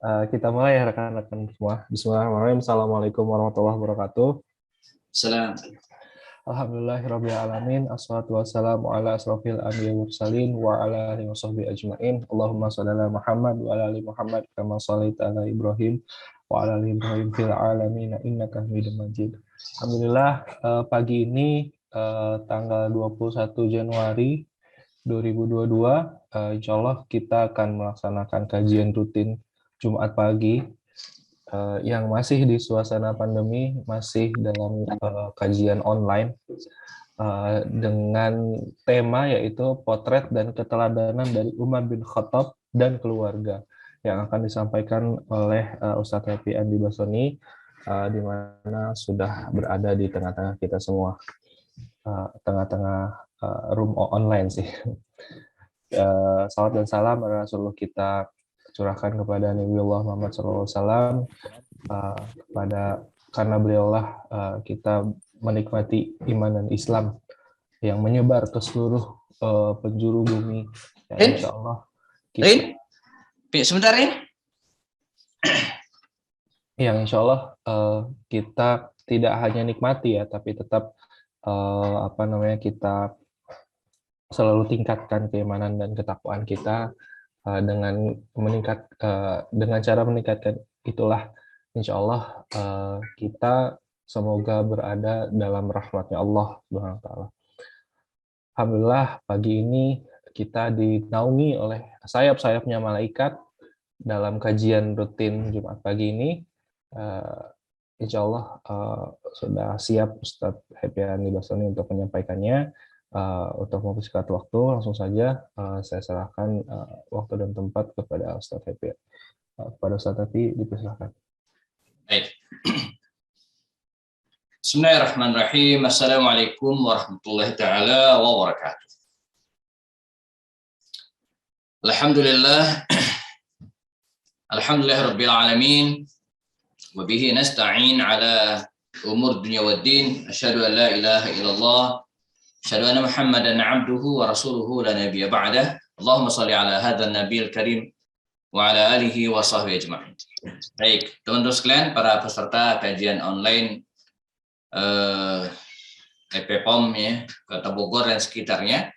Kita mulai ya rekan-rekan semua. Bismillahirrahmanirrahim. Assalamualaikum warahmatullahi wabarakatuh. Salam. Alhamdulillahirabbil alamin. Assalatu wassalamu ala asrofil anbiya'i wal mursalin wa ala alihi washabbihi ajmain. Allahumma shalli ala Muhammad wa ala ali Muhammad kama shallaita ala Ibrahim wa ala ali Ibrahim fil alamin innaka Hamidum Majid. Alhamdulillah pagi ini tanggal 21 Januari 2022, insya Allah kita akan melaksanakan kajian rutin Jumat pagi yang masih di suasana pandemi, masih dalam kajian online dengan tema yaitu potret dan keteladanan dari Umar bin Khattab dan keluarga yang akan disampaikan oleh Ustadz Happy Andi Basoni, di mana sudah berada di tengah-tengah kita semua, tengah-tengah room online sih. Salawat dan salam Rasulullah kita curahkan kepada Nabiullah Muhammad SAW, karena beliaulah kita menikmati iman dan Islam yang menyebar ke seluruh penjuru bumi. Ya, insya Allah kita... sebentar ya. Yang insya Allah kita tidak hanya nikmati ya, tapi tetap kita selalu tingkatkan keimanan dan ketakwaan kita dengan cara meningkatkan itulah insya Allah kita semoga berada dalam rahmatnya Allah Subhanahu wa Ta'ala. Alhamdulillah pagi ini kita dinaungi oleh sayap-sayapnya malaikat dalam kajian rutin Jumat pagi ini. Insya Allah sudah siap Ustadz Happy Andi Basoni untuk menyampaikannya. Untuk mempersingkat waktu, langsung saja saya serahkan waktu dan tempat kepada Ustadz Happy. Kepada Ustadz Happy, dipersilakan. Baik. Bismillahirrahmanirrahim. Assalamualaikum warahmatullahi taala wabarakatuh. Alhamdulillah. Alhamdulillahirabbil alamin. Wa bihi nasta'in ala umur dunya waddin. Asyhadu an la ilaha illallah. Asyhadu anna Muhammadan abduhu wa rasuluhu la nabiyya ba'dah. Allahumma shalli ala hadzal nabiyil karim wa ala alihi wa sahbihi ajma'in. Baik, teman-teman sekalian, para peserta kajian online EPPOM ya, Kota Bogor dan sekitarnya.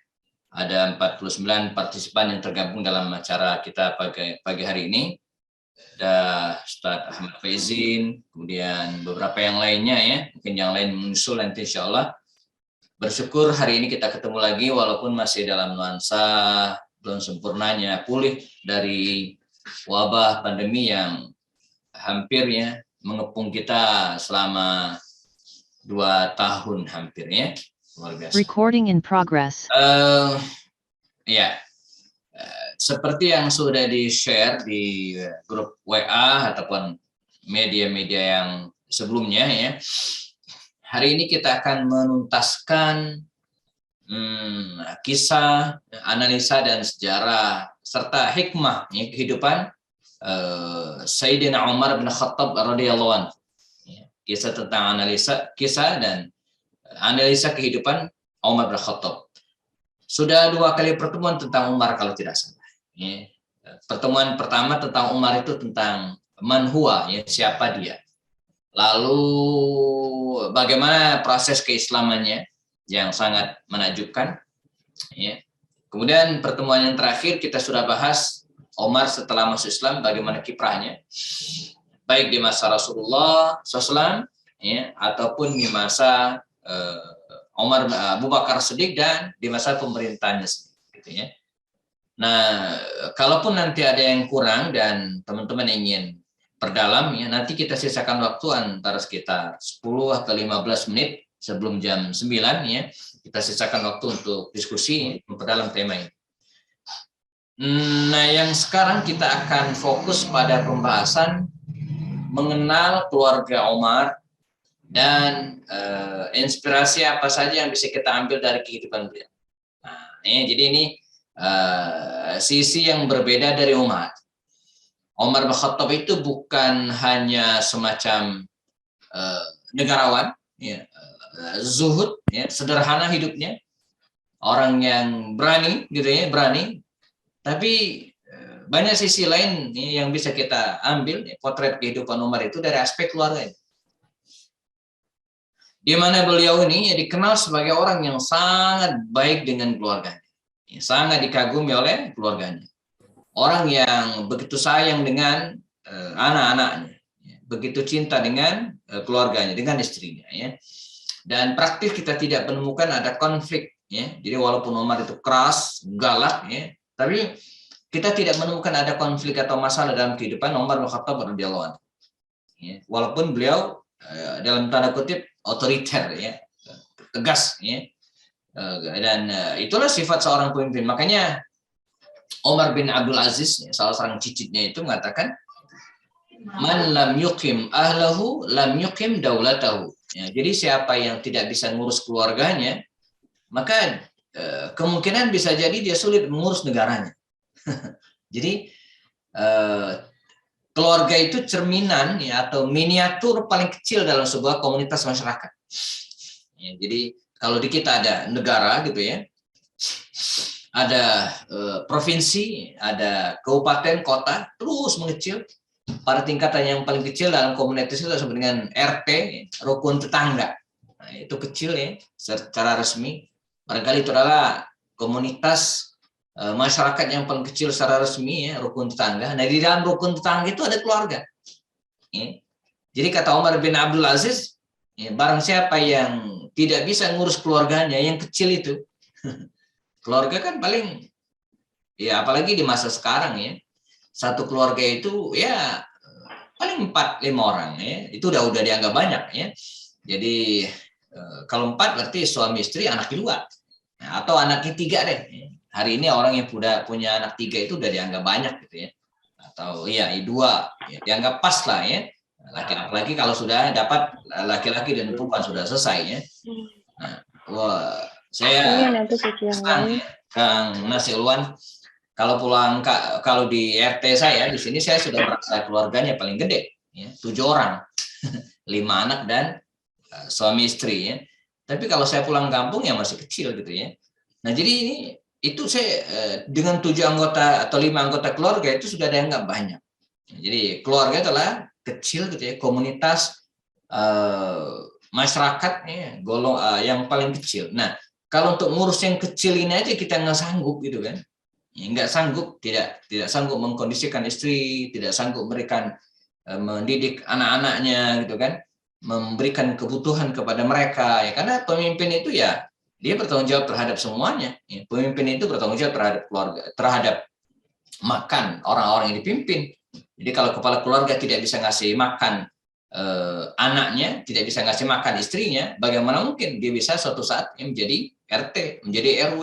Ada 49 partisipan yang tergabung dalam acara kita pagi hari ini. Ada Ustadz Ahmad Faizin, kemudian beberapa yang lainnya ya, mungkin yang lain menyusul nanti insya Allah. Bersyukur hari ini kita ketemu lagi walaupun masih dalam nuansa belum sempurnanya pulih dari wabah pandemi yang hampir ya mengepung kita selama 2 tahun hampir ya, luar biasa. Recording in progress. Seperti yang sudah di-share di grup WA ataupun media-media yang sebelumnya ya. Hari ini kita akan menuntaskan kisah, analisa dan sejarah serta hikmah ya, kehidupan Sayyidina Umar bin Khattab radhiyallahu anhu. Kisah tentang kisah dan analisa kehidupan Umar bin Khattab. Sudah 2 kali pertemuan tentang Umar kalau tidak salah. Ya. Pertemuan pertama tentang Umar itu tentang man huwa, ya, siapa dia. Lalu bagaimana proses keislamannya yang sangat menakjubkan. Ya. Kemudian pertemuan yang terakhir kita sudah bahas Umar setelah masuk Islam, bagaimana kiprahnya, baik di masa Rasulullah SAW ya, ataupun di masa Umar Abu Bakar Siddiq dan di masa pemerintahnya gitu ya. Nah, kalaupun nanti ada yang kurang dan teman-teman ingin perdalam ya, nanti kita sisakan waktu antara sekitar 10 atau 15 menit sebelum jam 9 ya. Kita sisakan waktu untuk diskusi memperdalam tema ini. Nah, yang sekarang kita akan fokus pada pembahasan mengenal keluarga Umar dan inspirasi apa saja yang bisa kita ambil dari kehidupan beliau. Nah, jadi ini sisi yang berbeda dari Umar. Umar bin Khattab itu bukan hanya semacam negarawan, ya, zuhud, ya, sederhana hidupnya, orang yang berani, gitu ya, berani. Tapi banyak sisi lain yang bisa kita ambil potret kehidupan Umar itu dari aspek keluarga. Di mana beliau ini dikenal sebagai orang yang sangat baik dengan keluarganya, sangat dikagumi oleh keluarganya. Orang yang begitu sayang dengan anak-anaknya, begitu cinta dengan keluarganya, dengan istrinya. Ya. Dan praktis kita tidak menemukan ada konflik. Ya. Jadi walaupun Umar itu keras, galak, ya, tapi kita tidak menemukan ada konflik atau masalah dalam kehidupan Umar bin Khattab radhiyallahu anhu. Ya. Walaupun beliau dalam tanda kutip otoriter, ya, tegas, ya. Dan itulah sifat seorang pemimpin. Makanya Umar bin Abdul Aziz, salah seorang cicitnya itu mengatakan, man lam yuqim ahlahu lam yuqim daulatahu. Ya, jadi siapa yang tidak bisa ngurus keluarganya, maka kemungkinan bisa jadi dia sulit mengurus negaranya. Jadi keluarga itu cerminan, ya, atau miniatur paling kecil dalam sebuah komunitas masyarakat. Ya, jadi kalau di kita ada negara gitu, ya, ada provinsi, ada kabupaten, kota, terus mengecil. Pada tingkatan yang paling kecil dalam komunitas itu disebut dengan RT, rukun tetangga. Nah, itu kecil, ya, secara resmi. Barangkali itu adalah komunitas masyarakat yang paling kecil secara resmi, ya, rukun tetangga. Nah, di dalam rukun tetangga itu ada keluarga. Ya. Jadi kata Umar bin Abdul Aziz, ya, barang siapa yang tidak bisa ngurus keluarganya yang kecil itu, keluarga kan paling, ya apalagi di masa sekarang, ya, satu keluarga itu ya paling 4-5 orang, ya, itu udah dianggap banyak, ya. Jadi kalau 4 berarti suami istri anak 2, nah, atau anaknya 3 deh. Ya. Hari ini orang yang punya anak 3 itu udah dianggap banyak gitu, ya. Atau iya 2, ya, dianggap pas lah, ya. Laki-laki kalau sudah dapat laki-laki dan perempuan sudah selesai, ya. Nah, wah, saya Kang Nasilwan, kalau kalau di RT saya di sini saya sudah merasa keluarganya paling gede, ya, 7 orang, 5 anak dan suami istri, ya. Tapi kalau saya pulang kampung ya masih kecil gitu, ya. Nah jadi itu saya dengan 7 anggota atau 5 anggota keluarga itu sudah dianggap banyak. Jadi keluarga adalah kecil gitu, ya, komunitas masyarakat, ya, yang paling kecil. Nah kalau untuk ngurus yang kecil ini aja kita nggak sanggup gitu kan. Ya, nggak sanggup, tidak sanggup mengkondisikan istri, tidak sanggup mendidik anak-anaknya gitu kan, memberikan kebutuhan kepada mereka, ya, karena pemimpin itu ya dia bertanggung jawab terhadap semuanya, ya. Pemimpin itu bertanggung jawab terhadap keluarga, terhadap makan orang-orang yang dipimpin. Jadi kalau kepala keluarga tidak bisa ngasih makan anaknya, tidak bisa ngasih makan istrinya, bagaimana mungkin dia bisa suatu saat menjadi RT, menjadi RW,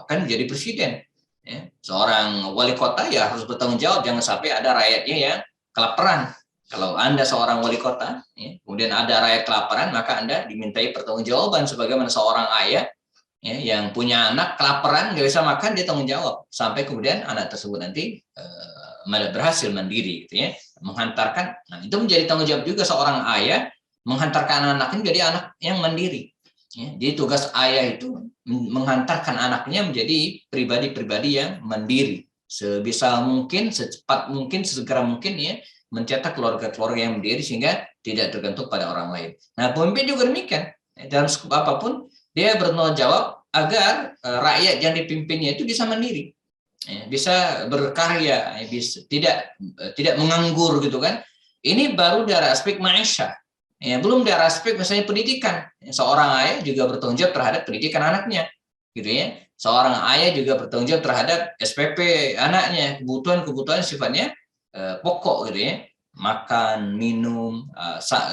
kan menjadi presiden. Ya, seorang wali kota ya harus bertanggung jawab, jangan sampai ada rakyatnya yang kelaparan. Kalau Anda seorang wali kota, ya, kemudian ada rakyat kelaparan, maka Anda dimintai pertanggungjawaban sebagaimana seorang ayah, ya, yang punya anak kelaparan nggak bisa makan, dia tanggung jawab sampai kemudian anak tersebut nanti berhasil mandiri, gitu, ya, menghantarkan. Nah, itu menjadi tanggung jawab juga seorang ayah menghantarkan anaknya menjadi anak yang mandiri. Ya, jadi tugas ayah itu menghantarkan anaknya menjadi pribadi-pribadi yang mandiri, sebisa mungkin, secepat mungkin, sesegera mungkin, ya, mencetak keluarga-keluarga yang mandiri sehingga tidak tergantung pada orang lain. Nah, pemimpin juga demikian, dalam skup apapun dia bertanggung jawab agar rakyat yang dipimpinnya itu bisa mandiri, ya, bisa berkarya, ya, bisa tidak menganggur gitu kan. Ini baru dari aspek maisha. Ya, belum dari aspek misalnya pendidikan. Seorang ayah juga bertanggung jawab terhadap pendidikan anaknya, gitu, ya. Seorang ayah juga bertanggung jawab terhadap SPP anaknya, kebutuhan sifatnya pokok, gitu, ya. Makan, minum,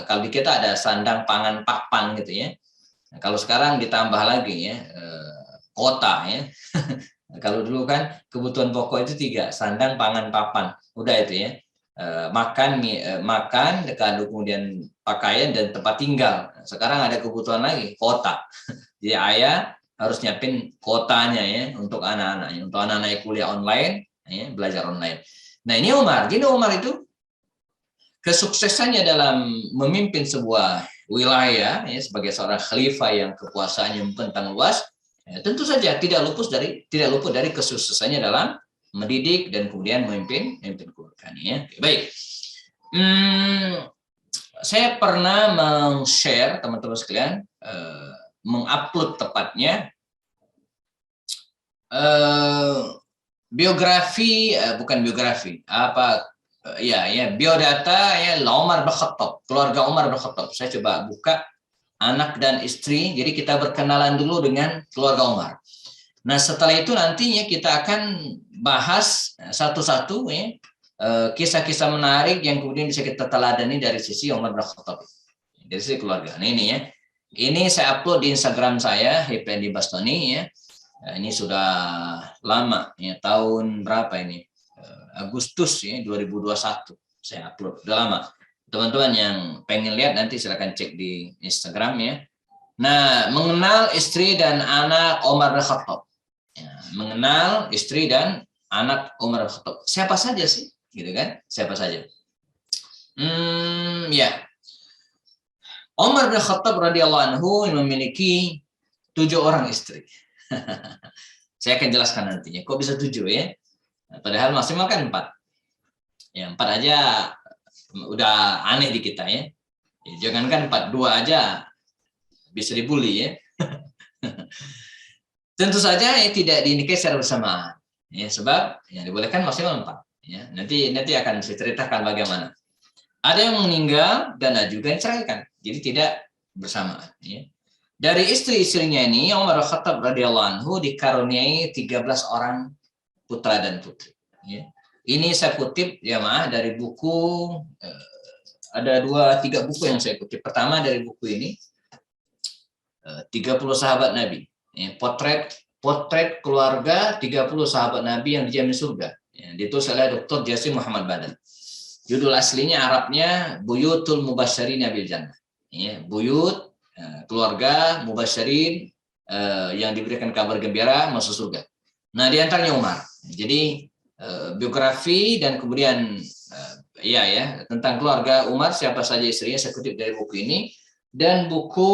kalau di kita ada sandang, pangan, papan, gitu, ya. Nah, kalau sekarang ditambah lagi, ya, kota, ya. Kalau dulu kan kebutuhan pokok itu 3, sandang, pangan, papan, udah itu, ya. Makan, kemudian pakaian dan tempat tinggal. Sekarang ada kebutuhan lagi, kota. Jadi ayah harus nyiapin kotanya, ya, untuk anak-anaknya, untuk anak-anaknya kuliah online, ya, belajar online. Nah ini Umar. Jadi Umar itu kesuksesannya dalam memimpin sebuah wilayah, ya, sebagai seorang khalifah yang kekuasaannya membentang luas, ya, tentu saja tidak luput dari kesuksesannya dalam mendidik dan kemudian memimpin keluarga. Ya. Baik. Saya pernah meng-share teman-teman sekalian, mengupload tepatnya biografi, bukan biografi, biodata ya Umar bin Khattab, keluarga Umar bin Khattab. Saya coba buka anak dan istri, jadi kita berkenalan dulu dengan keluarga Umar. Nah, setelah itu nantinya kita akan bahas satu-satu ya, kisah-kisah menarik yang kemudian bisa kita teladani dari sisi Umar bin Khattab, dari sisi keluarga. Nah, ini ya, ini saya upload di Instagram saya, Hippendi Bastoni ya. Nah, ini sudah lama ya, tahun berapa ini? Agustus ya 2021 saya upload, udah lama. Teman-teman yang pengen lihat nanti silakan cek di Instagram ya. Nah, mengenal istri dan anak Umar bin Khattab. Ya, mengenal istri dan anak Umar bin Khattab. Siapa saja sih? Gitu kan? Siapa saja? Ya. Umar bin Khattab radhiyallahu anhu memiliki 7 orang istri. Saya akan jelaskan nantinya. Kok bisa 7 ya? Padahal maksimal kan 4. Ya, 4 aja udah aneh di kita ya. Jangankan 4, 2 aja bisa dibully ya. Tentu saja ya, tidak dinikahi secara bersamaan. Ya, sebab yang dibolehkan maksimal 4. Ya, nanti akan saya ceritakan bagaimana. Ada yang meninggal dan ada juga yang ceraikan. Jadi tidak bersamaan. Ya. Dari istri-istrinya ini, Umar bin Khattab radhiyallahu anhu dikaruniai 13 orang putra dan putri. Ya. Ini saya kutip ya dari buku, ada 2-3 buku yang saya kutip. Pertama dari buku ini, 30 sahabat Nabi. Ya, potret keluarga 30 sahabat Nabi yang dijamin surga. Ya, ditulis oleh Dr. Jasim Muhammad Badan. Judul aslinya Arabnya Buyutul Mubasysyirin bil Jannah. Ya, buyut keluarga mubasyirin yang diberikan kabar gembira masuk surga. Nah, di antaranya Umar. Jadi biografi dan kemudian tentang keluarga Umar, siapa saja istrinya, saya kutip dari buku ini, dan buku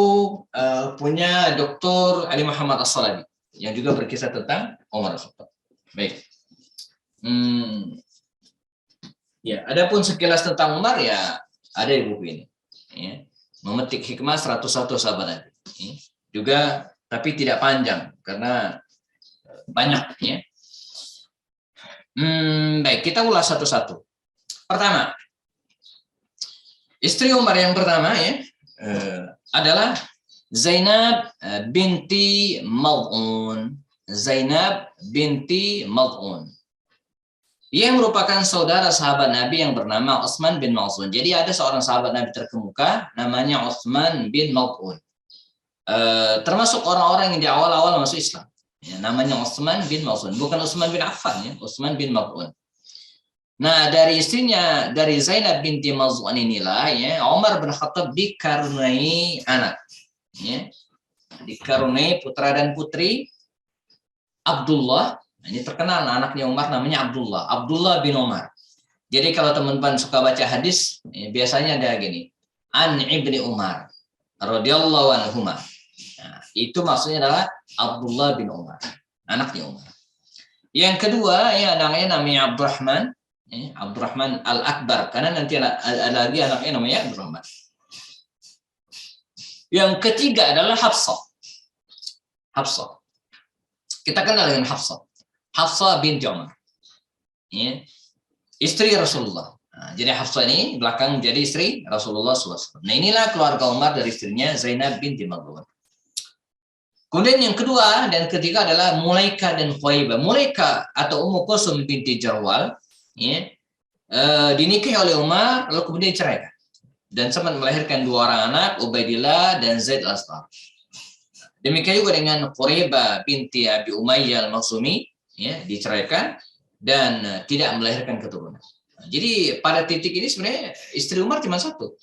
punya Dr. Ali Muhammad As-Salabi yang juga berkisah tentang Umar Khattab. Baik. Ya, adapun sekilas tentang Umar ya ada di buku ini. Ya. Memetik hikmah 101 sahabat Nabi. Ya. Juga tapi tidak panjang karena banyak ya. Baik, kita ulas satu-satu. Pertama, istri Umar yang pertama ya adalah Zainab binti Mal'un. Zainab binti Mal'un. Yang merupakan saudara sahabat Nabi yang bernama Utsman bin Maz'un. Jadi ada seorang sahabat Nabi terkemuka namanya Utsman bin Maz'un. Termasuk orang-orang yang di awal-awal masuk Islam. Ya, namanya Utsman bin Maz'un, bukan Utsman bin Affan ya, Utsman bin Maz'un. Nah, dari istrinya, dari Zainab binti Maz'un inilah ya Umar bin Khattab dikaruniai anak. Ya. Dikaruniai putra dan putri Abdullah. Ini terkenal anaknya Umar namanya Abdullah bin Umar. Jadi kalau teman-teman suka baca hadis, biasanya ada gini, An Ibni Umar radhiyallahu anhuma. Nah, itu maksudnya adalah Abdullah bin Umar, anaknya Umar. Yang kedua ya namanya Abdurrahman, Abdurrahman Al-Akbar, karena nanti ada lagi anaknya namanya Abdurrahman. Yang ketiga adalah Hafsah. Kita kenal dengan Hafsah binti Umar. Ya. Istri Rasulullah. Nah, jadi Hafsah ini belakang menjadi istri Rasulullah SAW. Nah, inilah keluarga Umar dari istrinya Zainab binti Maz'un. Kemudian yang kedua dan ketiga adalah Mulaika dan Khuwaibah. Mulaika atau Ummu Kulsum binti Jarwal ya, dinikahi oleh Umar lalu kemudian diceraikan. Dan sempat melahirkan 2 orang anak, Ubaidillah dan Zaid al-Astar. Demikian juga dengan Khuwaibah binti Abi Umayyah al-Makhzumi, ya, diceraikan dan tidak melahirkan keturunan. Jadi pada titik ini sebenarnya istri Umar cuma satu,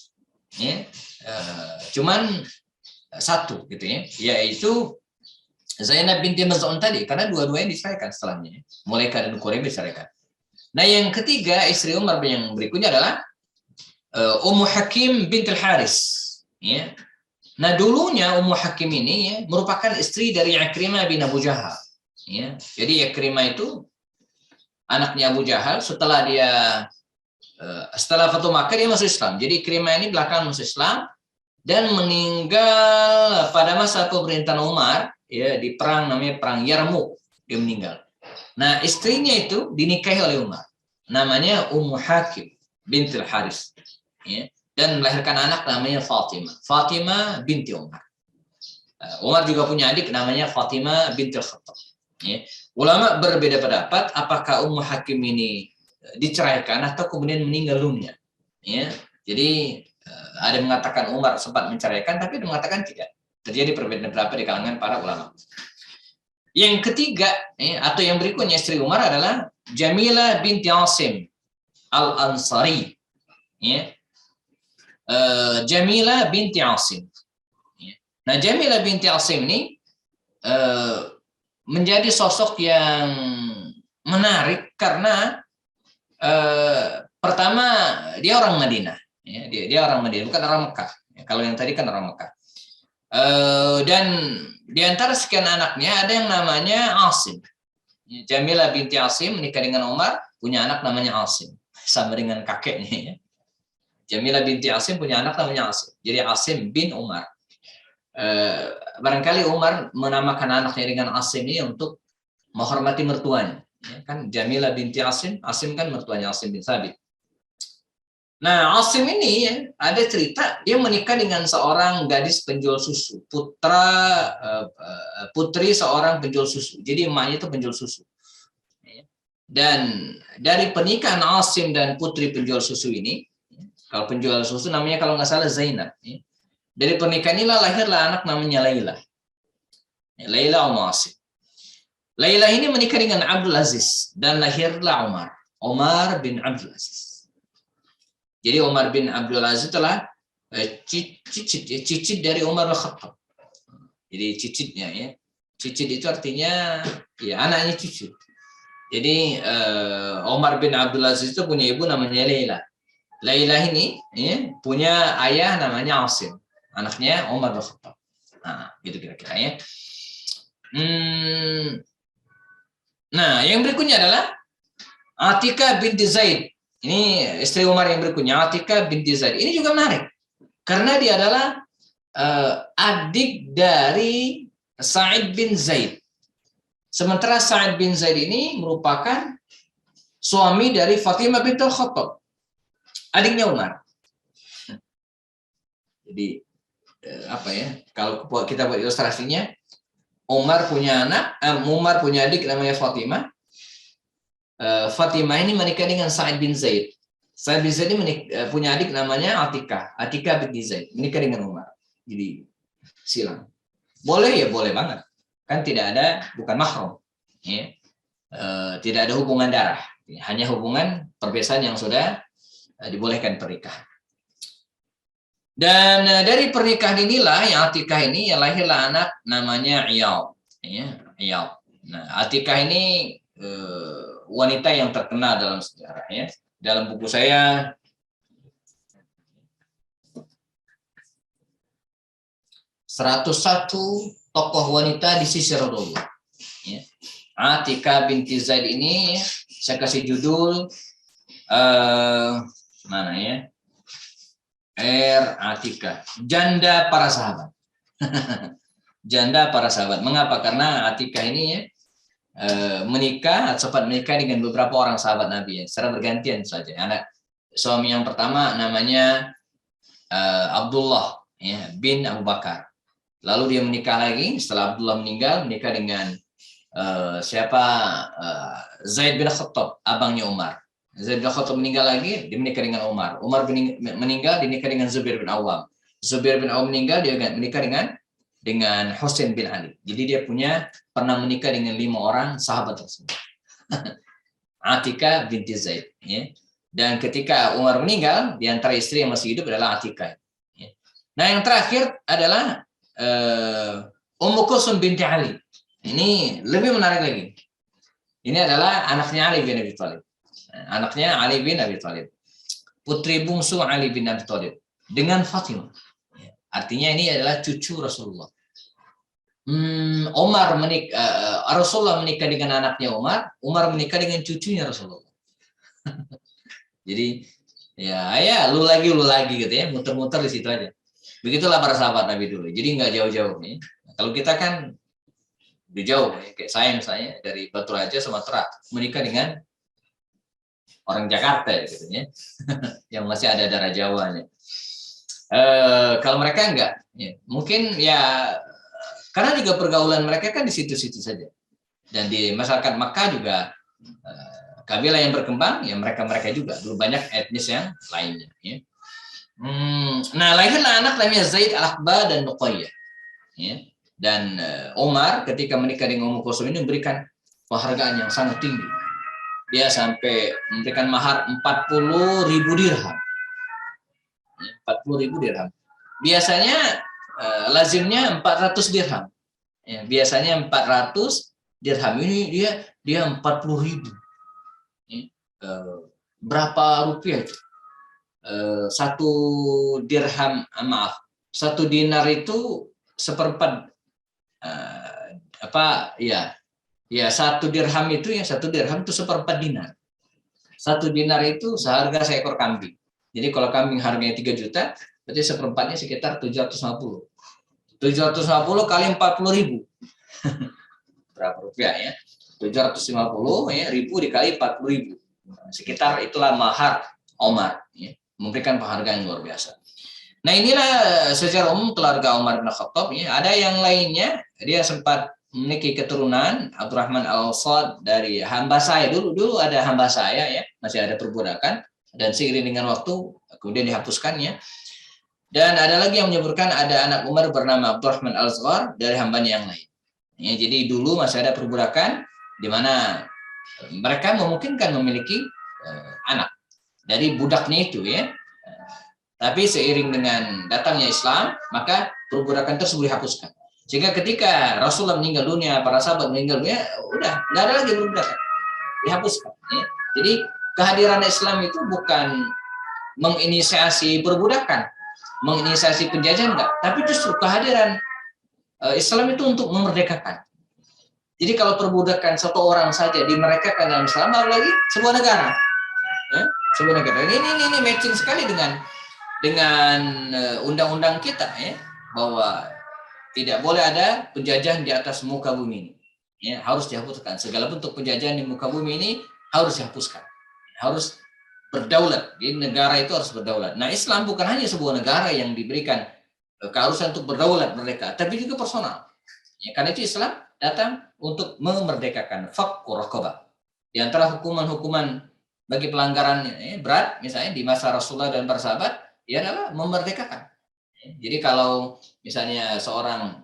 ya, cuman satu gitu ya, yaitu Zainab binti Maz'un tadi, karena dua-duanya diceraikan setelahnya, Mulaika dan Khuwaibah diceraikan. Nah, yang ketiga istri Umar yang berikutnya adalah Ummu Hakim binti Al-Haris, ya. Nah, dulunya Ummu Hakim ini ya, merupakan istri dari Ikrimah bin Abu Jahal. Ya, jadi Ikrimah itu anaknya Abu Jahal. Setelah Fatu Makkah dia masuk Islam. Jadi Ikrimah ini belakangan masuk Islam dan meninggal pada masa pemerintahan Umar, ya, di perang namanya perang Yarmuk, dia meninggal. Nah, istrinya itu dinikahi oleh Umar, namanya Ummu Hakim bintil Haris, ya, dan melahirkan anak namanya Fatimah binti Umar. Umar juga punya adik namanya Fatimah bintil Khattab. Ya. Ulama berbeda pendapat apakah Ummu Hakim ini diceraikan atau kemudian meninggal dunia. Ya. Jadi ada yang mengatakan Umar sempat menceraikan, tapi ada yang mengatakan tidak. Terjadi perbedaan pendapat di kalangan para ulama. Yang ketiga, atau yang berikutnya istri Umar adalah Jamilah binti Asim Al-Ansari. Ya. Jamilah binti Asim. Ya. Nah, Jamilah binti Asim ini menjadi sosok yang menarik karena pertama dia orang Madinah. Ya, dia orang Madinah, bukan orang Mekah. Ya, kalau yang tadi kan orang Mekah. Dan di antara sekian anaknya ada yang namanya Asim. Jamilah binti Asim menikah dengan Umar, punya anak namanya Asim, sama dengan kakeknya. Ya. Jamilah binti Asim punya anak namanya Asim. Jadi Asim bin Umar. Barangkali Umar menamakan anaknya dengan Asim ini untuk menghormati mertuanya. Ya, kan Jamilah binti Asim, Asim kan mertuanya Asim bin Thabit. Nah, Asim ini ya, ada cerita dia menikah dengan seorang gadis penjual susu, putri seorang penjual susu. Jadi emaknya itu penjual susu. Dan dari pernikahan Asim dan putri penjual susu ini, kalau penjual susu namanya kalau nggak salah Zainab. Dari pernikahan inilah lahirlah anak namanya Laila. Laila Ummu Asim. Laila ini menikah dengan Abdul Aziz dan lahirlah Umar bin Abdul Aziz. Jadi Umar bin Abdul Aziz adalah cicit dari Umar bin Khattab. Jadi cicitnya ya. Cicit itu artinya ya anaknya cucu. Jadi Umar bin Abdul Aziz itu punya ibu namanya Laila. Laila ini ya, punya ayah namanya Asim. Anaknya Umar bin Khattab. Nah, gitu kira-kira ya. Nah, yang berikutnya adalah Atikah binti Zaid. Ini istri Umar yang berikutnya, Atikah binti Zaid. Ini juga menarik. Karena dia adalah adik dari Sa'id bin Zaid. Sementara Sa'id bin Zaid ini merupakan suami dari Fatimah bintul Khattab. Adiknya Umar. Jadi, apa ya, kalau kita buat ilustrasinya, Umar punya adik namanya Fatimah. Fatimah ini menikah dengan Sa'id bin Zaid. Sa'id bin Zaid ini punya adik namanya Atikah. Atikah binti Zaid menikah dengan Umar. Jadi silang. Boleh ya, boleh banget. Kan tidak ada, bukan mahram. Ya. Tidak ada hubungan darah. Hanya hubungan perbesaran yang sudah dibolehkan pernikahan. Dan dari pernikahan inilah yang Atikah ini ya lahirlah anak namanya Iyad. Ya, Iyad. Nah, Atikah ini wanita yang terkenal dalam sejarah ya. Dalam buku saya 101 tokoh wanita di sisi Rasulullah. Ya. Atikah binti Zaid ini saya kasih judul mana ya? Atikah, janda para sahabat. Janda para sahabat. Mengapa? Karena Atikah ini ya, menikah, sempat menikah dengan beberapa orang sahabat Nabi ya, secara bergantian saja. Anak suami yang pertama namanya Abdullah ya, bin Abu Bakar. Lalu dia menikah lagi setelah Abdullah meninggal, menikah dengan Zaid bin Khattab, abangnya Umar. Zaid bin Khattab meninggal lagi, dia menikah dengan Umar. Umar meninggal, dinikah dengan Zubair bin Awam. Zubair bin Awam meninggal, dia menikah dengan Husain bin Ali. Jadi dia pernah menikah dengan 5 orang sahabat tersebut. Atikah binti Zaid. Ya. Dan ketika Umar meninggal, di antara istri yang masih hidup adalah Atikah. Ya. Nah, yang terakhir adalah Ummu Kulsum binti Ali. Ini lebih menarik lagi. Ini adalah anaknya Ali bin Abi Thalib. Anaknya Ali bin Abi Thalib. Putri bungsu Ali bin Abi Thalib. Dengan Fatimah. Artinya ini adalah cucu Rasulullah. Rasulullah menikah dengan anaknya Umar, Umar menikah dengan cucunya Rasulullah. Jadi lu lagi gitu ya, muter-muter di situ aja. Begitulah para sahabat Nabi dulu. Jadi nggak jauh-jauh nih. Kalau kita kan di jauh, ya. Kayak saya misalnya dari Batu Raja Sumatera menikah dengan orang Jakarta gitu ya, yang masih ada darah Jawanya. Kalau mereka enggak, ya. Mungkin ya karena juga pergaulan mereka kan di situ-situ saja. Dan di masyarakat Makkah juga kabilah yang berkembang ya mereka juga dulu banyak etnis yang lainnya. Ya. Nah lahirlah anak namanya Zaid Al-Aqba dan Nuqayyah. Ya. Dan Umar ketika menikah dengan Ummu Kulsum ini memberikan penghargaan yang sangat tinggi. Dia sampai memberikan mahar 40.000 dirham. 40.000 dirham. Biasanya lazimnya 400 dirham. Ya, biasanya 400 dirham. Ini dia 40.000. Ya, berapa rupiah itu? Satu dirham, satu dinar itu seperempat satu dirham itu seperempat dinar. Satu dinar itu seharga seekor kambing. Jadi kalau kambing harganya 3 juta, berarti seperempatnya sekitar 750. 750 kali 40.000. Berapa rupiah ya? 750 ya, ribu dikali 40.000. Sekitar itulah mahar Umar. Ya. Memberikan penghargaan yang luar biasa. Nah inilah secara umum keluarga Umar bin Khattab. Ya. Ada yang lainnya, dia sempat memiliki keturunan Abdurrahman Al-Awsad dari hamba saya. Dulu ada hamba saya ya, masih ada perbudakan. Dan seiring dengan waktu, kemudian dihapuskannya. Dan ada lagi yang menyebutkan ada anak Umar bernama Abdurrahman Al-Zghar dari hambanya yang lain. Ya, jadi dulu masih ada perbudakan di mana mereka memungkinkan memiliki anak dari budaknya itu ya. Tapi seiring dengan datangnya Islam, maka perbudakan tersebut dihapuskan. Sehingga ketika Rasulullah meninggal dunia, para sahabat meninggal dunia, udah nggak ada lagi perbudakan, dihapuskan. Ya. Jadi kehadiran Islam itu bukan menginisiasi perbudakan, menginisiasi penjajahan enggak, tapi justru kehadiran Islam itu untuk memerdekakan. Jadi kalau perbudakan satu orang saja dimerdekakan dalam Islam, apalagi sebuah negara. Ya, sebuah negara. Ini matching sekali dengan undang-undang kita ya, bahwa tidak boleh ada penjajahan di atas muka bumi ini. Ya, harus dihapuskan. Segala bentuk penjajahan di muka bumi ini harus dihapuskan. Harus berdaulat. Jadi negara itu harus berdaulat. Nah, Islam bukan hanya sebuah negara yang diberikan keharusan untuk berdaulat mereka, tapi juga personal. Ya, karena itu Islam datang untuk memerdekakan fakku raqabah. Di antara hukuman-hukuman bagi pelanggaran berat, misalnya di masa Rasulullah dan para sahabat, ia adalah memerdekakan. Jadi kalau misalnya seorang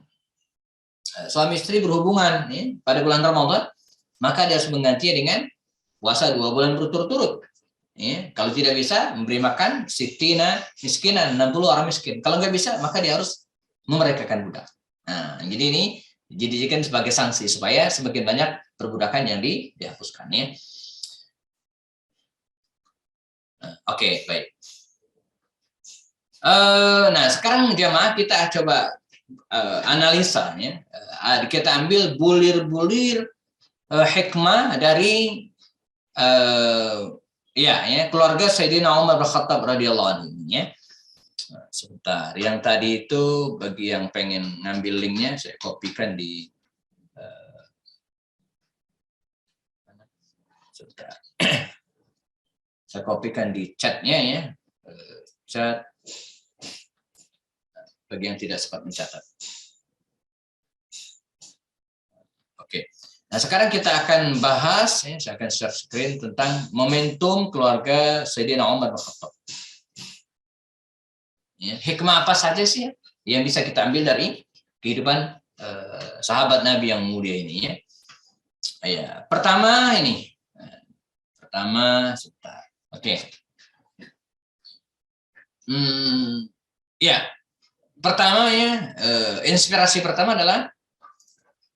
suami istri berhubungan pada bulan Ramadan, maka dia harus menggantinya dengan puasa 2 bulan berturut-turut. Ya, kalau tidak bisa memberi makan sittina miskinan 60 orang miskin. Kalau nggak bisa maka dia harus memerdekakan budak. Nah, jadi ini dijadikan sebagai sanksi supaya semakin banyak perbudakan yang dihapuskan ya. Oke, baik. Nah, sekarang jamaah kita coba analisa ya. Kita ambil bulir-bulir hikmah dari keluarga Sayyidina Umar bin Khattab radhiyallahu anhu ya. Sebentar, yang tadi itu bagi yang pengen ngambil linknya saya kopikan di sebentar. Saya kopikan di chatnya ya, chat bagi yang tidak sempat mencatat. Oke. Nah, sekarang kita akan bahas, saya akan share screen tentang momentum keluarga Sayyidina Umar bin Khattab. Ya, hikmah apa saja sih yang bisa kita ambil dari kehidupan sahabat Nabi yang mulia ini ya. Ya, pertama ini. Sebentar. Oke. Pertama ya, inspirasi pertama adalah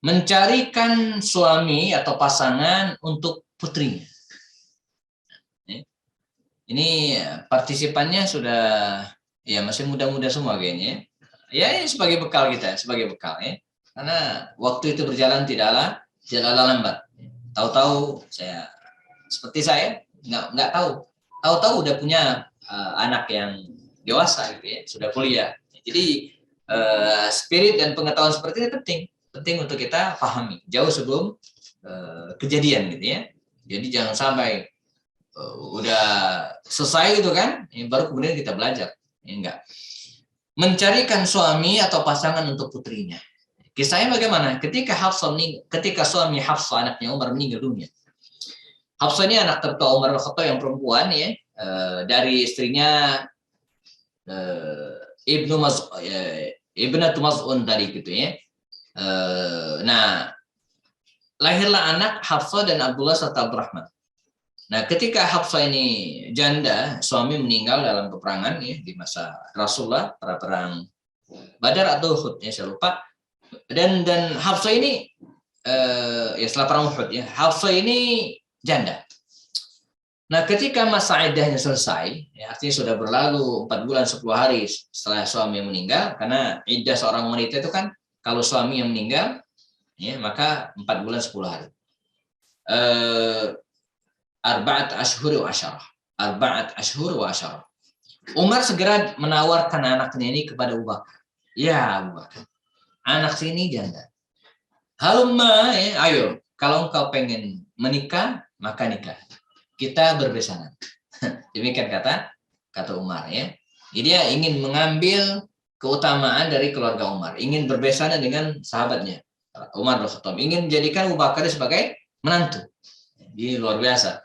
mencarikan suami atau pasangan untuk putrinya. Ini partisipannya sudah masih muda-muda semua kayaknya. Ya ini sebagai bekal kita, sebagai bekal ya. karena waktu itu berjalan tidaklah lambat. Tahu-tahu seperti saya nggak tahu udah punya anak yang dewasa gitu ya, sudah kuliah. Jadi spirit dan pengetahuan seperti ini penting untuk kita pahami jauh sebelum kejadian gitu ya. Jadi jangan sampai udah selesai gitu kan, baru kemudian kita belajar. Enggak. Mencarikan suami atau pasangan untuk putrinya. Kisahnya bagaimana? Ketika suami Hafsah anaknya Umar meninggal dunia. Hafsah ini anak tertua Umar bin yang perempuan ya, dari istrinya Ibnatu Maz'un tadi gitu ya. Nah, lahirlah anak Hafsah dan Abdullah serta Abdurrahman. Nah, ketika Hafsah ini janda, suami meninggal dalam peperangan ya di masa Rasulullah, pada perang Badar atau Uhud ya saya lupa. Dan Hafsah ini ya setelah perang Uhud ya, Hafsah ini janda. Nah, ketika masa iddahnya selesai, ya, artinya sudah berlalu 4 bulan 10 hari setelah suami meninggal, karena iddah seorang wanita itu kan kalau suami yang meninggal, ya, maka 4 bulan 10 hari. Arba'at ashhur wa asyarah. Arba'at ashhur wa asyarah. Umar segera menawarkan anaknya ini kepada Abu Bakar. Ya Abu Bakar, anak sini janda. Halumma, ya, ayo, kalau engkau pengen menikah, maka nikah. Kita berbesanan. Demikian kata Umar ya. Jadi dia ingin mengambil keutamaan dari keluarga Umar, ingin berbesanan dengan sahabatnya Umar bin Khattab, ingin menjadikan Abu Bakar sebagai menantu. Ini luar biasa.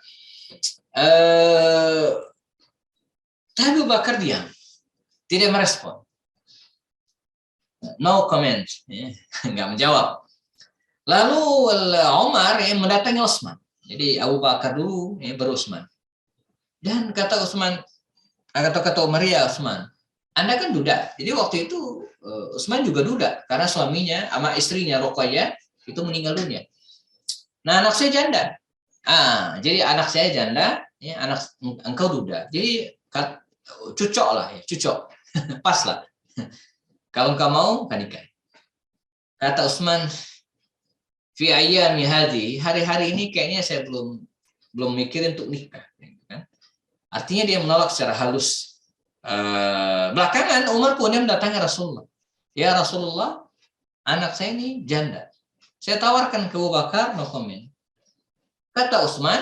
Tapi Abu Bakar diam, tidak merespon, no comment, ya. Nggak menjawab. Lalu Umar yang mendatangi Utsman. Jadi Abu Bakar dulu, ya, baru Utsman. Dan kata Umar, ya Utsman, Anda kan duda. Jadi waktu itu Utsman juga duda karena suaminya sama istrinya Ruqayyah itu meninggal dunia. Nah, anak saya janda. Jadi anak saya janda, ya, anak engkau duda. Jadi cocok lah ya, cocok. Pas lah. Kalau engkau mau, kan nikah. Kata Utsman, fi ayyami hadhi, hari-hari ini kayaknya saya belum mikirin untuk nikah. Artinya dia menolak secara halus. Belakangan Umar pun mendatangi Rasulullah. Ya Rasulullah, anak saya ini janda. Saya tawarkan ke Abu Bakar, no comment. Kata Utsman,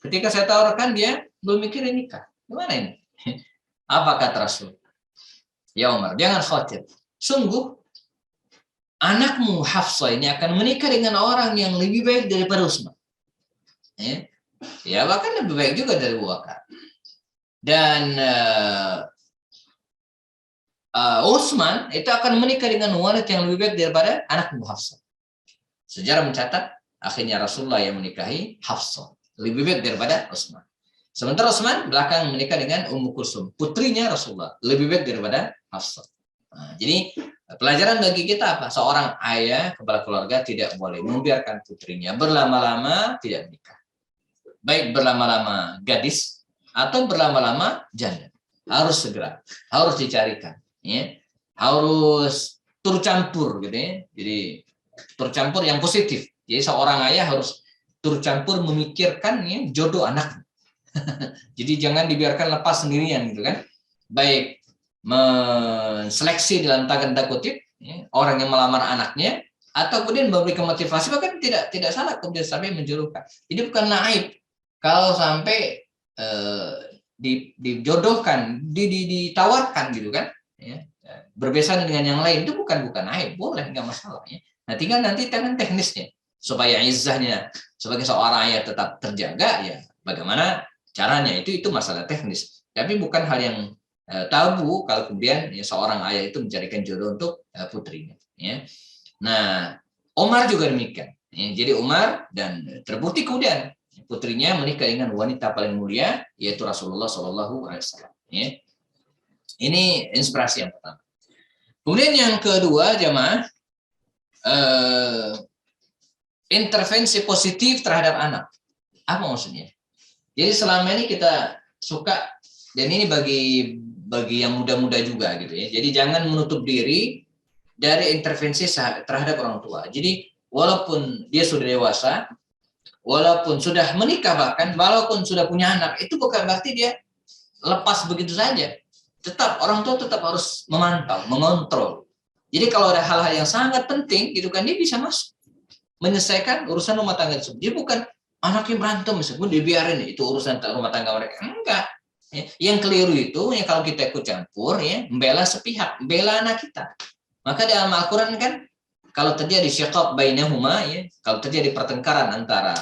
ketika saya tawarkan dia belum mikirin nikah. Gimana ini? Apa kata Rasul? Ya Umar, jangan khawatir. Sungguh anakmu Hafsah ini akan menikah dengan orang yang lebih baik daripada Utsman. Ya bahkan lebih baik juga dari Abu Bakar. Dan Utsman itu akan menikah dengan wanita yang lebih baik daripada anakmu Hafsah. Sejarah mencatat akhirnya Rasulullah yang menikahi Hafsah, lebih baik daripada Utsman. Sementara Utsman belakang menikah dengan Ummu Kulsum, putrinya Rasulullah, lebih baik daripada Hafsah. Nah, jadi pelajaran bagi kita apa? Seorang ayah kepala keluarga tidak boleh membiarkan putrinya berlama-lama tidak menikah. Baik berlama-lama gadis atau berlama-lama janda. Harus segera, harus dicarikan, ya. Harus turcampur gitu ya. Jadi turcampur yang positif. Jadi seorang ayah harus turcampur memikirkan ya, jodoh anak. Jadi jangan dibiarkan lepas sendirian gitu kan. Baik menseleksi dalam tanda kutip ya, orang yang melamar anaknya atau kemudian memberikan motivasi, bahkan tidak salah kemudian sampai menjodohkan. Jadi bukan aib kalau sampai dijodohkan, ditawarkan gitu kan ya, berbesanan dengan yang lain, itu bukan aib, boleh, nggak masalah ya. Nah tinggal nanti tangan teknisnya supaya izzahnya sebagai seorang ayah tetap terjaga ya, bagaimana caranya itu masalah teknis, tapi bukan hal yang tabu kalau kemudian ya, seorang ayah itu mencarikan jodoh untuk putrinya ya. Nah Umar juga demikian ya. Jadi Umar dan terbukti kemudian putrinya menikah dengan wanita paling mulia yaitu Rasulullah SAW ya. Ini inspirasi yang pertama. Kemudian yang kedua jamaah, intervensi positif terhadap anak. Apa maksudnya? Jadi selama ini kita suka, dan ini bagi yang muda-muda juga gitu ya. Jadi jangan menutup diri dari intervensi terhadap orang tua. Jadi walaupun dia sudah dewasa, walaupun sudah menikah, bahkan walaupun sudah punya anak, itu bukan berarti dia lepas begitu saja. Tetap orang tua tetap harus memantau, mengontrol. Jadi kalau ada hal-hal yang sangat penting gitu kan, dia bisa masuk menyelesaikan urusan rumah tangga tersebut. Dia bukan anaknya berantem meskipun dibiarin itu urusan rumah tangga mereka. Enggak. Ya, yang keliru itu ya kalau kita ikut campur ya, membela sepihak, membela anak kita. Maka dalam Al-Qur'an kan kalau terjadi syiqaq bainahuma ya, kalau terjadi pertengkaran antara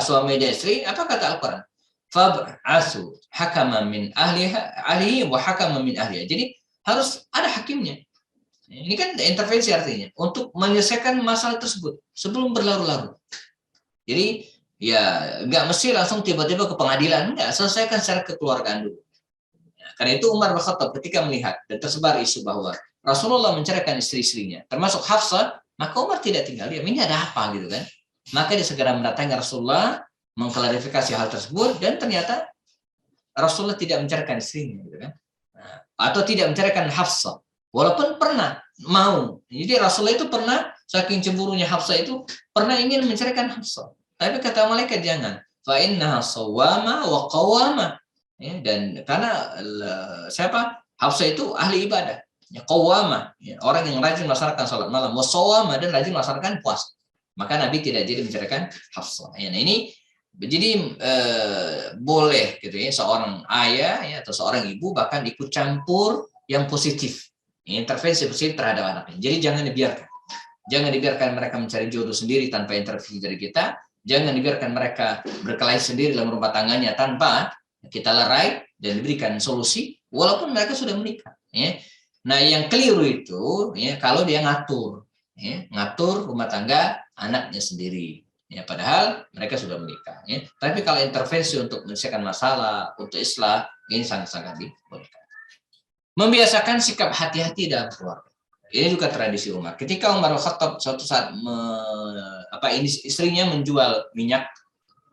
suami dan istri, apa kata Al-Qur'an? Fab'asu hakaman min ahlihi wa hakaman min ahliha. Jadi harus ada hakimnya. Ini kan intervensi artinya untuk menyelesaikan masalah tersebut sebelum berlarut-larut. Jadi ya nggak mesti langsung tiba-tiba ke pengadilan, nggak, selesaikan secara kekeluargaan dulu. Karena itu Umar bin Khattab ketika melihat dan tersebar isu bahwa Rasulullah menceraikan istri-istrinya, termasuk Hafsah, maka Umar tidak tinggal diam. Ini ada apa gitu kan? Maka dia segera mendatangi Rasulullah, mengklarifikasi hal tersebut, dan ternyata Rasulullah tidak menceraikan istrinya, gitu kan? Atau tidak menceraikan Hafsah, walaupun pernah mau. Jadi Rasulullah itu pernah saking cemburunya Hafsah itu pernah ingin menceraikan Hafsah. Tapi kata malaikat jangan. Fa innaha sawwama wa qawwama. Ya, dan karena siapa? Hafsah itu ahli ibadah. Ya, qawwama, ya, orang yang rajin melaksanakan salat malam, wasawwama, dan rajin melaksanakan puasa. Maka Nabi tidak jadi menceraikan Hafsah. Ya, nah ini jadi boleh gitu ya seorang ayah ya, atau seorang ibu bahkan ikut campur yang positif. Intervensi positif terhadap anaknya. Jadi jangan dibiarkan. Jangan dibiarkan mereka mencari jodoh sendiri tanpa intervensi dari kita. Jangan dibiarkan mereka berkelahi sendiri dalam rumah tangganya tanpa kita lerai dan diberikan solusi, walaupun mereka sudah menikah. Ya. Nah, yang keliru itu, ya, kalau dia ngatur rumah tangga anaknya sendiri. Ya, padahal mereka sudah menikah. Ya. Tapi kalau intervensi untuk menyelesaikan masalah, untuk islah, ini sangat-sangat dibolehkan. Membiasakan sikap hati-hati dalam keluarga. Ini juga tradisi Umar. Ketika Umar bin Khattab suatu saat istrinya menjual minyak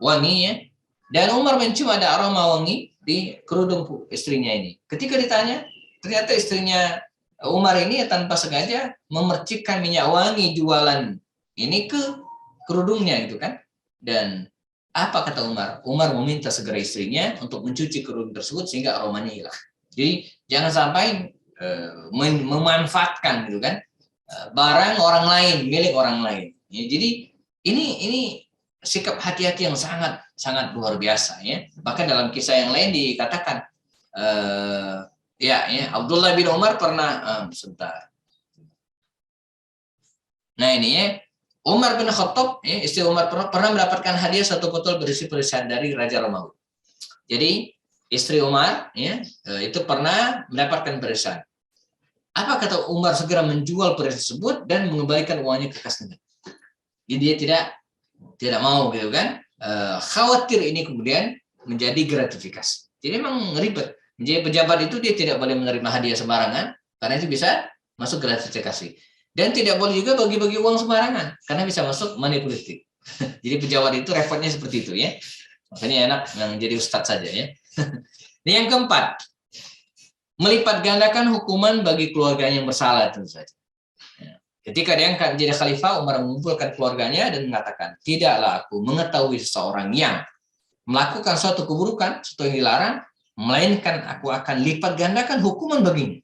wangi ya, dan Umar mencium ada aroma wangi di kerudung istrinya ini. Ketika ditanya, ternyata istrinya Umar ini tanpa sengaja memercikkan minyak wangi jualan ini ke kerudungnya gitu kan. Dan apa kata Umar? Umar meminta segera istrinya untuk mencuci kerudung tersebut sehingga aromanya hilang. Jadi jangan sampai memanfaatkan gitu kan barang orang lain, milik orang lain. Ya, jadi ini sikap hati-hati yang sangat sangat luar biasa ya. Bahkan dalam kisah yang lain dikatakan Abdullah bin Umar pernah sebentar. Nah ini ya, Umar bin Khattab ya, istri Umar pernah mendapatkan hadiah satu botol berisi perisian dari Raja Romawi. Jadi istri Umar ya itu pernah mendapatkan perisian. Apa kata Umar? Segera menjual perisian tersebut dan mengembalikan uangnya ke kas negara. Jadi dia tidak mau gitu kan. Khawatir ini kemudian menjadi gratifikasi. Jadi memang ribet. Menjadi pejabat itu dia tidak boleh menerima hadiah sembarangan karena itu bisa masuk gratifikasi. Dan tidak boleh juga bagi-bagi uang sembarangan karena bisa masuk money politik. Jadi pejabat itu repotnya seperti itu ya. Makanya enak yang jadi ustadz saja ya. Yang keempat, melipat gandakan hukuman bagi keluarganya yang bersalah tentu saja. Ketika diangkat menjadi khalifah, Umar mengumpulkan keluarganya dan mengatakan, tidaklah aku mengetahui seseorang yang melakukan suatu keburukan, sesuatu yang dilarang, melainkan aku akan lipat gandakan hukuman baginya.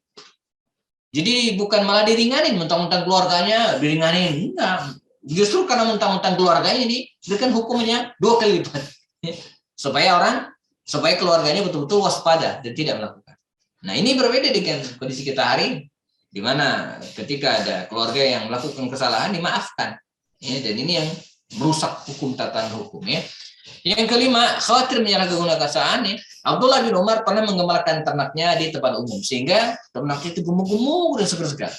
Jadi bukan malah diringanin, mentang-mentang keluarganya diringanin, enggak. Justru karena mentang-mentang keluarganya diberikan hukumannya 2 kali lipat. Supaya keluarganya betul-betul waspada dan tidak melakukan. Nah ini berbeda dengan kondisi kita hari ini, di mana ketika ada keluarga yang melakukan kesalahan dimaafkan, ya, dan ini yang merusak hukum tatanan hukum ya. Yang kelima, khawatir menyalahgunakan kekuasaan. Abdullah bin Umar pernah mengembalakan ternaknya di tempat umum sehingga ternaknya itu gemuk-gemuk dan segar-segar,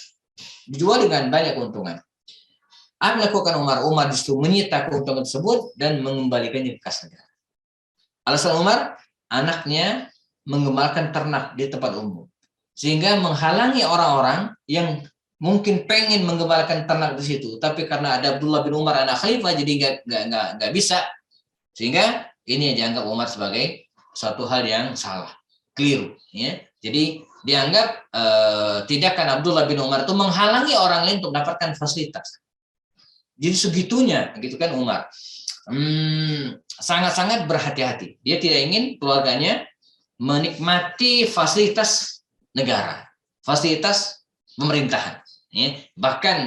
dijual dengan banyak keuntungan. Apa melakukan Umar? Umar justru menyita keuntungan tersebut dan mengembalikannya ke kas negara. Alasan Umar, anaknya mengembalakan ternak di tempat umum, sehingga menghalangi orang-orang yang mungkin pengen mengembalakan ternak di situ, tapi karena ada Abdullah bin Umar anak khalifah jadi nggak bisa, sehingga ini dianggap Umar sebagai suatu hal yang salah, keliru. Ya. Jadi dianggap tindakan Abdullah bin Umar itu menghalangi orang lain untuk mendapatkan fasilitas. Jadi segitunya, gitu kan Umar. Sangat-sangat berhati-hati. Dia tidak ingin keluarganya menikmati fasilitas negara, fasilitas pemerintahan. Ya. Bahkan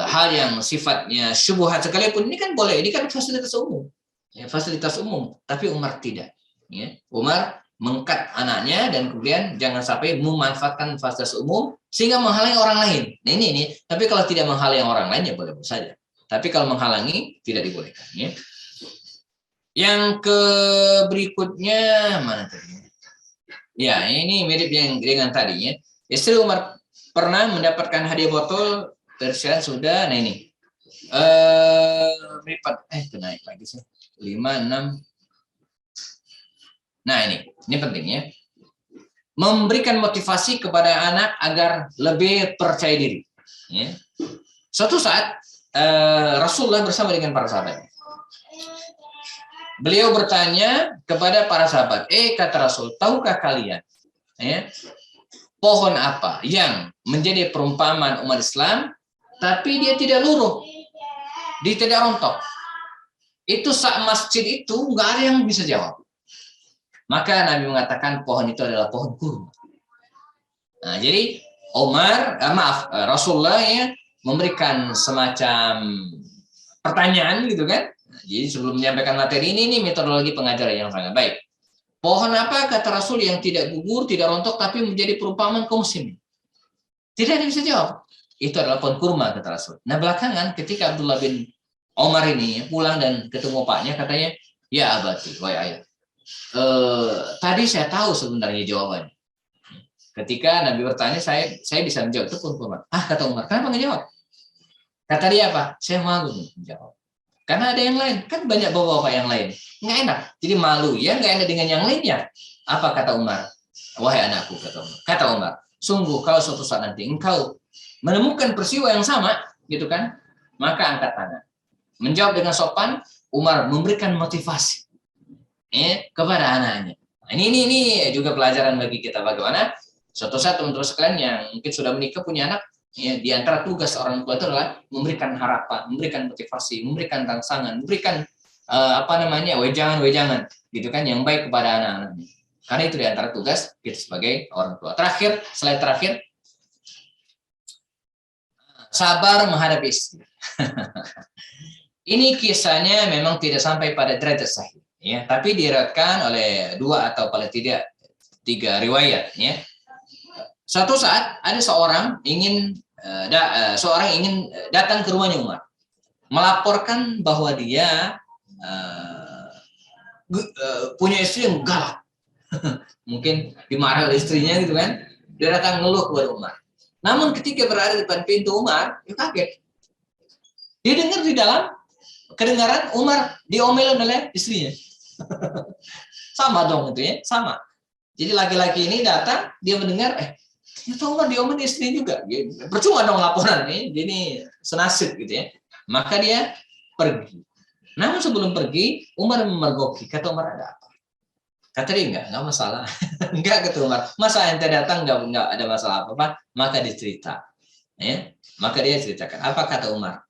hal yang sifatnya syubhat sekalipun ini kan boleh, ini kan fasilitas umum, ya, fasilitas umum. Tapi Umar tidak. Ya. Umar mengangkat anaknya dan kemudian jangan sampai memanfaatkan fasilitas umum sehingga menghalangi orang lain. Nah ini. Tapi kalau tidak menghalangi orang lain ya boleh saja. Tapi kalau menghalangi tidak dibolehkan. Ya. Yang ke berikutnya mana tadi? Ya ini mirip dengan tadinya. Istri Umar pernah mendapatkan hadiah botol tersian sudah. Nah ini naik lagi sih 5, 6. Nah ini pentingnya, memberikan motivasi kepada anak agar lebih percaya diri. Ya. Suatu saat Rasulullah bersama dengan para sahabat. Beliau bertanya kepada para sahabat, kata Rasul, tahukah kalian pohon apa yang menjadi perumpamaan umat Islam, tapi dia tidak luruh, dia tidak rontok? Itu saat masjid itu nggak ada yang bisa jawab. Maka Nabi mengatakan pohon itu adalah pohon kurma. Nah, jadi Rasulullah ya memberikan semacam pertanyaan gitu kan. Jadi sebelum menyampaikan materi ini metodologi pengajaran yang sangat baik. Pohon apa kata Rasul yang tidak gugur, tidak rontok, tapi menjadi perumpamaan kaum muslimin? Tidak ada yang bisa jawab. Itu adalah pohon kurma kata Rasul. Nah belakangan ketika Abdullah bin Umar ini pulang dan ketemu paknya, katanya, ya abati, wahai ayah, tadi saya tahu sebenarnya jawabannya. Ketika Nabi bertanya, saya bisa menjawab itu pohon kurma. Kata Umar, kenapa nggak jawab? Kata dia apa? Saya malu menjawab. Karena ada yang lain, kan banyak bapak-bapak yang lain. Nggak enak, jadi malu ya, nggak enak dengan yang lainnya. Apa kata Umar? Wahai anakku, kata Umar, sungguh kalau suatu saat nanti engkau menemukan peristiwa yang sama, gitu kan, maka angkat tangan. Menjawab dengan sopan, Umar memberikan motivasi kepada anaknya. Ini juga pelajaran bagi kita bagaimana suatu saat teman-teman sekalian yang mungkin sudah menikah punya anak, ya, di antara tugas orang tua itu adalah memberikan harapan, memberikan motivasi, memberikan rangsangan, memberikan wejangan, gitu kan, yang baik kepada anak-anaknya. Karena itu di antara tugas kita sebagai orang tua. Selain terakhir, sabar menghadapi istri. Ini kisahnya memang tidak sampai pada derajat sahih, ya, tapi diriwayatkan oleh 2 atau paling tidak 3 riwayat, ya. Suatu saat ada seorang ingin datang ke rumahnya Umar, melaporkan bahwa dia punya istri yang galak. Mungkin dimarahi oleh istrinya gitu kan. Dia datang ngeluh kepada Umar. Namun ketika berada di depan pintu Umar, dia kaget. Dia dengar di dalam kedengaran Umar diomelin oleh istrinya. Sama dong itu ya, sama. Jadi laki-laki ini datang, dia mendengar, ternyata Umar diomelin istri juga. Percuma dong laporan nih, jadi senasib gitu ya. Maka dia pergi. Namun sebelum pergi, Umar memergoki. Kata Umar, ada apa? Kata dia, enggak masalah. Enggak, kata Umar. Masa ente datang enggak ada masalah apa-apa? Maka dicerita. Ya? Maka dia ceritakan. Apa kata Umar?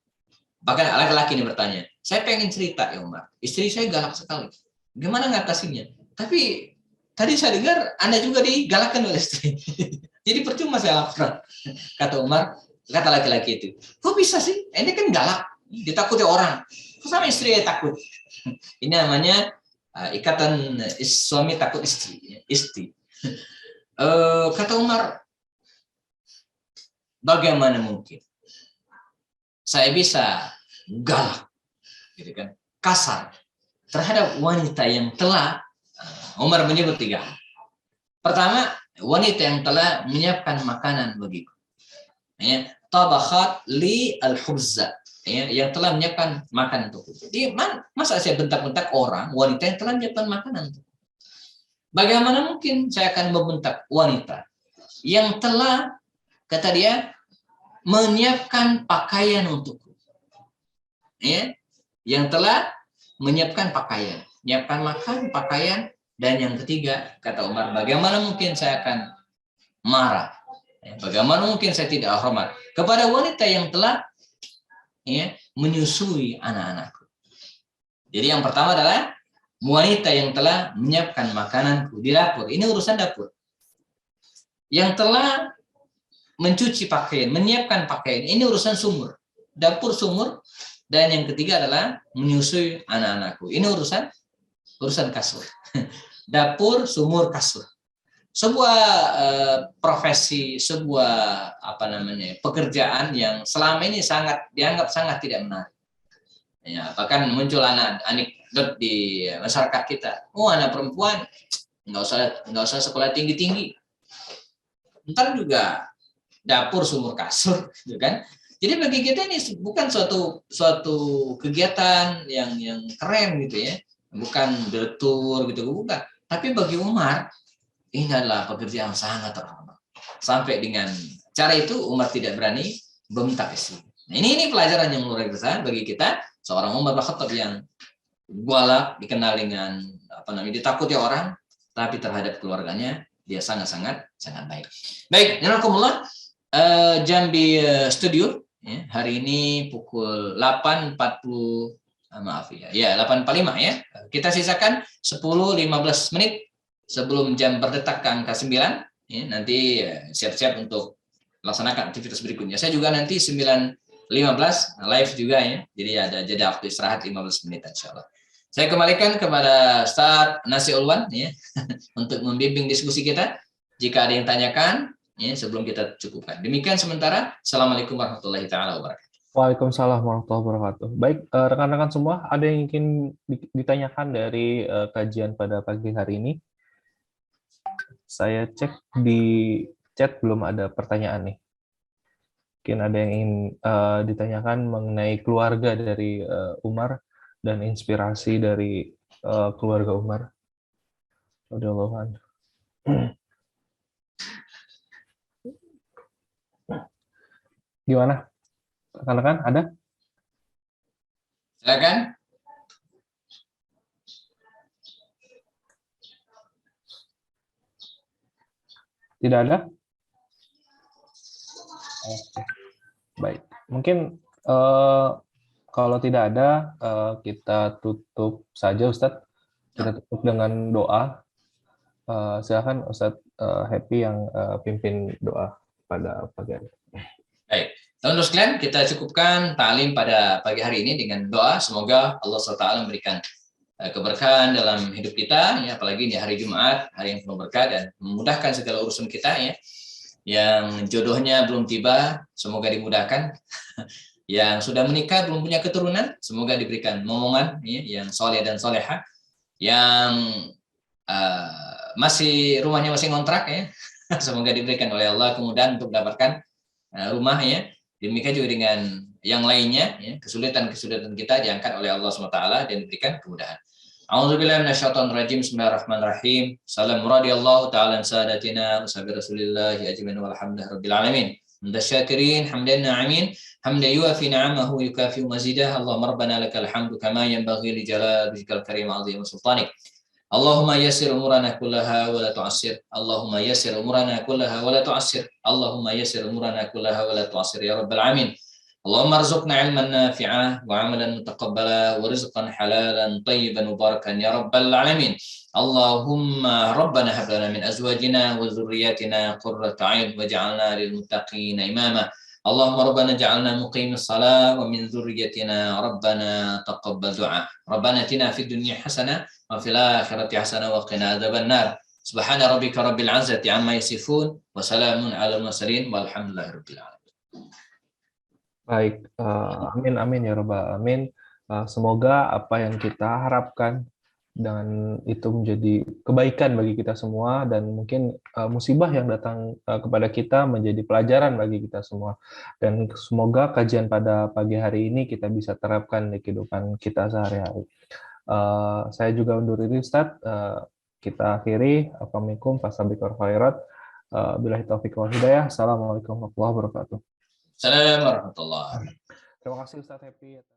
Bahkan laki-laki ini bertanya, saya pengen cerita ya Umar. Istri saya galak sekali. Gimana ngatasinnya? Tapi tadi saya dengar Anda juga digalakkan oleh istri. Jadi percuma saya laporan. Kata Umar, kata laki-laki itu, kok bisa sih? Ini kan galak, ditakuti orang. Kok sama istri ya takut? Ini namanya ikatan suami takut istri. Kata Umar, bagaimana mungkin saya bisa galak, gitu kan, kasar terhadap wanita yang telah Umar menyebut 3 hal. Pertama, wanita yang telah menyiapkan makanan bagiku. Ya, tabakhat li al-khubza, ya, yang telah menyiapkan makanan untukku. Jadi masa saya bentak-bentak orang wanita yang telah menyiapkan makanan untukku? Bagaimana mungkin saya akan membentak wanita yang telah, kata dia, menyiapkan pakaian untukku? Ya, yang telah menyiapkan pakaian, menyiapkan makan, pakaian, dan yang ketiga, kata Umar, bagaimana mungkin saya akan marah. Bagaimana mungkin saya tidak hormat kepada wanita yang telah menyusui anak-anakku. Jadi yang pertama adalah wanita yang telah menyiapkan makananku di dapur. Ini urusan dapur. Yang telah mencuci pakaian, menyiapkan pakaian. Ini urusan sumur. Dapur, sumur. Dan yang ketiga adalah menyusui anak-anakku. Ini urusan kasur. Dapur, sumur, kasur. Sebuah profesi, sebuah pekerjaan yang selama ini dianggap sangat tidak menarik. Ya, bahkan muncul anekdot di masyarakat kita. Oh, anak perempuan nggak usah sekolah tinggi-tinggi. Ntar juga dapur, sumur, kasur, gitu kan? Jadi bagi kita ini bukan suatu kegiatan yang keren gitu ya, bukan bertur gitu, bukan. Tapi bagi Umar ini adalah pekerjaan yang sangat terhormat. Sampai dengan cara itu Umar tidak berani membentak istri. Nah, ini pelajaran yang luar biasa bagi kita. Seorang Umar bin Khattab yang galak, dikenal dengan ditakuti orang, tapi terhadap keluarganya dia sangat baik. Baik, jazakumullah. Jambi Studio hari ini pukul 8.40 maaf ya 8.45 ya. Kita sisakan 10-15 menit sebelum jam berdetak ke angka 9 ya, nanti siap-siap untuk laksanakan aktivitas berikutnya. Saya juga nanti 9.15 live juga ya. Jadi ada jeda waktu istirahat 15 menit insyaallah. Saya kembalikan kepada Ustaz Nasi Ulwan ya untuk membimbing diskusi kita. Jika ada yang tanyakan ya sebelum kita cukupkan. Demikian sementara. Assalamualaikum warahmatullahi taala wabarakatuh. Waalaikumsalam warahmatullahi wabarakatuh. Baik, rekan-rekan semua, ada yang ingin ditanyakan dari kajian pada pagi hari ini? Saya cek di chat belum ada pertanyaan nih. Mungkin ada yang ingin ditanyakan mengenai keluarga dari Umar dan inspirasi dari keluarga Umar. Radhiyallahu anhu. Gimana? Rekan-rekan, ada? Silakan. Tidak ada? Oke. Baik. Mungkin kalau tidak ada, kita tutup saja, Ustadz. Kita tutup dengan doa. Silakan Ustadz Happy yang pimpin doa pada pagi hari. Baik. Teman-teman sekalian, kita cukupkan ta'lim pada pagi hari ini dengan doa. Semoga Allah SWT memberikan keberkahan dalam hidup kita, ya, apalagi di hari Jumat, hari yang penuh berkah dan memudahkan segala urusan kita ya. Yang jodohnya belum tiba, semoga dimudahkan. Yang sudah menikah belum punya keturunan, semoga diberikan momongan ya, yang soleh dan soleha. Yang rumahnya masih ngontrak ya, semoga diberikan oleh Allah kemudahan untuk mendapatkan rumah ya. Demikian juga dengan yang lainnya ya, kesulitan-kesulitan kita diangkat oleh Allah SWT dan diberikan kemudahan. A'udzubillahi minasyaitonir rajim. Bismillahirrahmanirrahim. Salam radhiyallahu ta'ala an sadatina wa sahabi Rasulillahi ajmain walhamdulillahirabbil alamin. Hamdasyakirin hamdan na'imin hamdan yuafi ni'amahu yukafi mazidah. Allahumma rabbana lakal hamdu kama yanbaghi li jalali wajhikal karim 'azim sultanik. Allahumma yassir umurana kullaha wa la tu'assir. Allahumma yassir umurana kullaha wa la tu'assir. Allahumma yassir umurana kullaha wa la tu'assir ya rabbal alamin. Allahumma arzuqna ilman nafi'ah wa amalan mutaqabbala wa rizqan halalan tayyiban mubarakan ya rabbal alamin. Allahumma rabbana hab lana min azwajina wa dhurriyyatina qurrata a'yun waj'alna lil muttaqina imama. Allahumma rabbana ja'alna muqimis salah wa min dhurriyyatina rabbana taqabbal du'a. Rabbana atina fid dunya hasanah wa fil akhirati hasanah wa qina adzabannar. Subhana rabbika rabbil 'izzati 'amma yasifun wa salamun 'alal mursalin walhamdulillahi rabbil alamin. Baik, amin ya rabbal alamin. Semoga apa yang kita harapkan dan itu menjadi kebaikan bagi kita semua dan mungkin musibah yang datang kepada kita menjadi pelajaran bagi kita semua. Dan semoga kajian pada pagi hari ini kita bisa terapkan di kehidupan kita sehari-hari. Saya juga undur diri, Ustadz. Kita akhiri. Assalamualaikum warahmatullahi wabarakatuh. Billahi taufiq wal hidayah. Assalamualaikum warahmatullahi wabarakatuh. Assalamualaikum warahmatullahi wabarakatuh. Terima kasih Ustadz Happy.